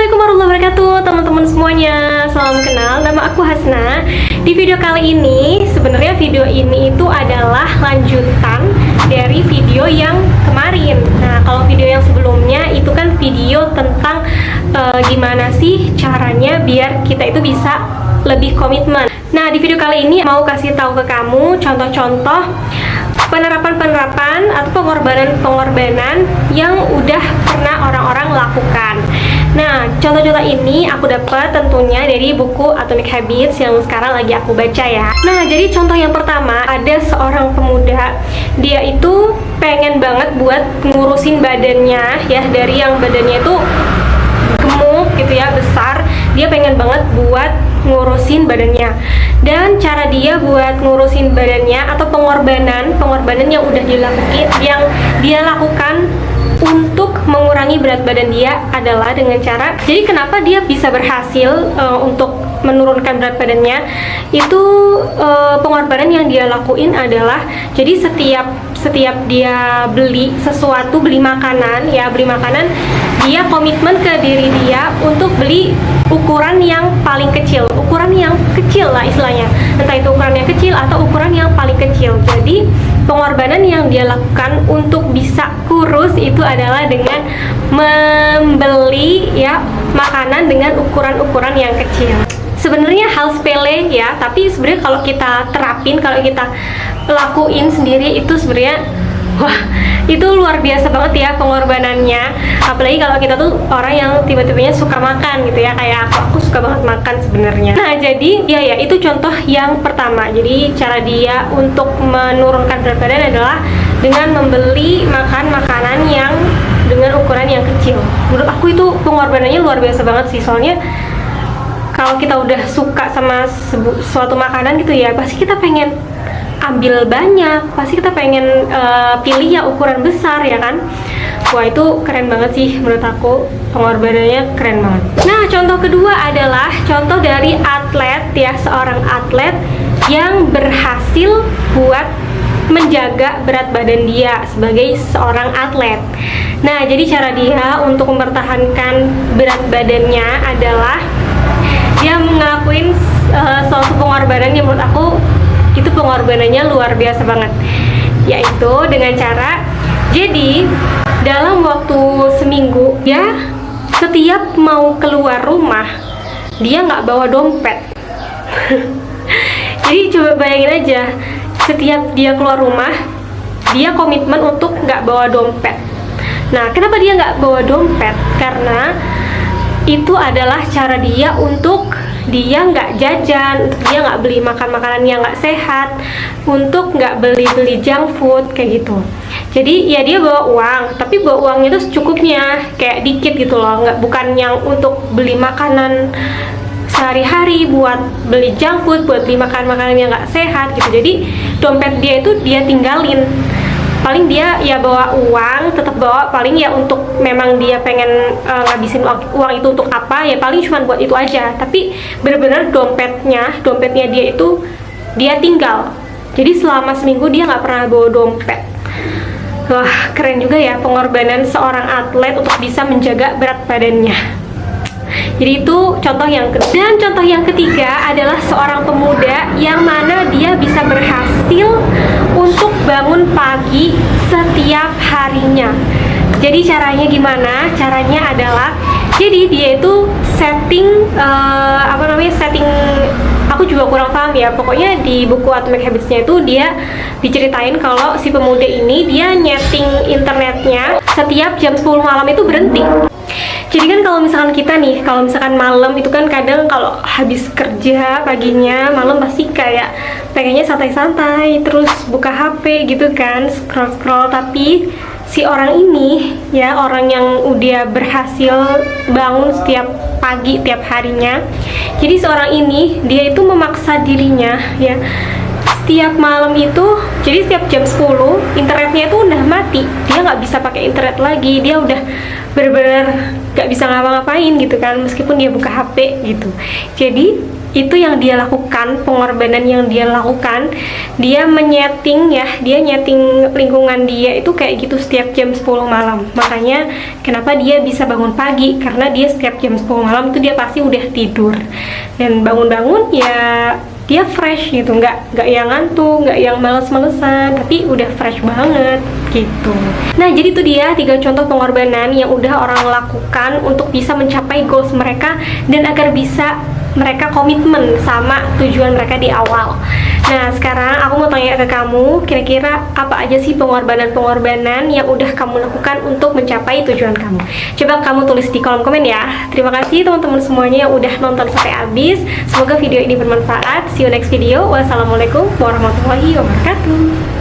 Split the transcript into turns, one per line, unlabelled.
Assalamualaikum warahmatullahi wabarakatuh, teman-teman semuanya. Salam kenal, nama aku Hasna. Di video kali ini, sebenarnya video ini itu adalah lanjutan dari video yang kemarin. Nah, kalau video yang sebelumnya itu kan video tentang gimana sih caranya biar kita itu bisa lebih komitmen. Nah, di video kali ini mau kasih tahu ke kamu contoh-contoh penerapan-penerapan atau pengorbanan-pengorbanan yang udah pernah orang-orang lakukan. Nah, contoh-contoh ini aku dapat tentunya dari buku Atomic Habits yang sekarang lagi aku baca ya. Nah, jadi contoh yang pertama, ada seorang pemuda, dia itu pengen banget buat ngurusin badannya ya, dari yang badannya itu gemuk gitu ya, besar, dia pengen banget buat ngurusin badannya. Dan cara dia buat ngurusin badannya atau pengorbanan yang udah dia lakukan untuk mengurangi berat badan dia adalah dengan cara, jadi kenapa dia bisa berhasil untuk menurunkan berat badannya itu, pengorbanan yang dia lakuin adalah, jadi setiap dia beli sesuatu, beli makanan, dia komitmen ke diri dia untuk beli ukuran yang paling kecil, lah istilahnya, entah itu ukuran yang kecil atau ukuran yang paling kecil. Jadi pengorbanan yang dia lakukan untuk bisa kurus itu adalah dengan membeli ya makanan dengan ukuran-ukuran yang kecil. Sebenarnya hal sepele ya, tapi sebenarnya kalau kita terapin, kalau kita lakuin sendiri itu sebenarnya wah, itu luar biasa banget ya pengorbanannya. Apalagi kalau kita tuh orang yang tiba-tibanya suka makan gitu ya, kayak aku suka banget makan sebenarnya. Nah, jadi ya itu contoh yang pertama. Jadi cara dia untuk menurunkan berat badan adalah dengan membeli makanan yang dengan ukuran yang kecil. Menurut aku itu pengorbanannya luar biasa banget sih, soalnya kalau kita udah suka sama suatu makanan gitu ya, pasti kita pengen ambil banyak, pasti kita pengen pilih ya ukuran besar ya kan. Wah, itu keren banget sih menurut aku, pengorbanannya keren banget. Nah, contoh kedua adalah contoh dari atlet ya, seorang atlet yang berhasil buat menjaga berat badan dia sebagai seorang atlet. Nah, jadi cara dia untuk mempertahankan berat badannya adalah dia ngelakuin suatu pengorbanan yang menurut aku itu pengorbanannya luar biasa banget, yaitu dengan cara, jadi dalam waktu seminggu ya, setiap mau keluar rumah dia nggak bawa dompet. Jadi coba bayangin aja, setiap dia keluar rumah dia komitmen untuk nggak bawa dompet. Nah, kenapa dia nggak bawa dompet? Karena itu adalah cara dia untuk dia nggak jajan, untuk dia nggak beli makanan yang nggak sehat, untuk nggak beli junk food kayak gitu. Jadi ya dia bawa uang, tapi bawa uangnya itu secukupnya, kayak dikit gitu loh, bukan yang untuk beli makanan sehari-hari, buat beli junk food, buat beli makanan yang nggak sehat gitu. Jadi dompet dia itu dia tinggalin. Paling dia ya bawa uang, tetap bawa, paling ya untuk memang dia pengen ngabisin uang itu untuk apa ya, paling cuma buat itu aja. Tapi bener-bener dompetnya dia itu dia tinggal. Jadi selama seminggu dia nggak pernah bawa dompet. Wah, keren juga ya pengorbanan seorang atlet untuk bisa menjaga berat badannya. Jadi itu contoh yang kedua. Dan contoh yang ketiga adalah seorang pemuda yang mana dia bisa berhasil untuk bangun pagi setiap harinya. Jadi caranya gimana? Caranya adalah, jadi dia itu setting aku juga kurang paham ya. Pokoknya di buku Atomic Habits-nya itu dia diceritain kalau si pemuda ini dia nyeting internetnya setiap jam 10 malam itu berhenti. Jadi kan kalau misalkan kita nih, kalau misalkan malam itu kan kadang kalau habis kerja paginya, malam pasti kayak pengennya santai-santai, terus buka HP gitu kan, scroll-scroll. Tapi si orang ini ya, orang yang udah berhasil bangun setiap pagi tiap harinya, jadi seorang ini dia itu memaksa dirinya ya, setiap malam itu, jadi setiap jam 10 internetnya itu udah mati, dia nggak bisa pakai internet lagi, dia udah bener-bener nggak bisa ngapa-ngapain gitu kan, meskipun dia buka HP gitu. Jadi itu yang dia lakukan, pengorbanan yang dia lakukan, dia menyeting ya, dia nyeting lingkungan dia itu kayak gitu setiap jam 10 malam. Makanya kenapa dia bisa bangun pagi, karena dia setiap jam 10 malam itu dia pasti udah tidur, dan bangun-bangun ya dia fresh gitu, nggak yang ngantuk, nggak yang males-malesan, tapi udah fresh banget gitu. Nah, jadi itu dia 3 contoh pengorbanan yang udah orang lakukan untuk bisa mencapai goals mereka dan agar bisa mereka komitmen sama tujuan mereka di awal. Nah, sekarang aku mau tanya ke kamu, kira-kira apa aja sih pengorbanan-pengorbanan yang udah kamu lakukan untuk mencapai tujuan kamu? Coba kamu tulis di kolom komen ya. Terima kasih teman-teman semuanya yang udah nonton sampai habis. Semoga video ini bermanfaat. See you next video. Wassalamualaikum warahmatullahi wabarakatuh.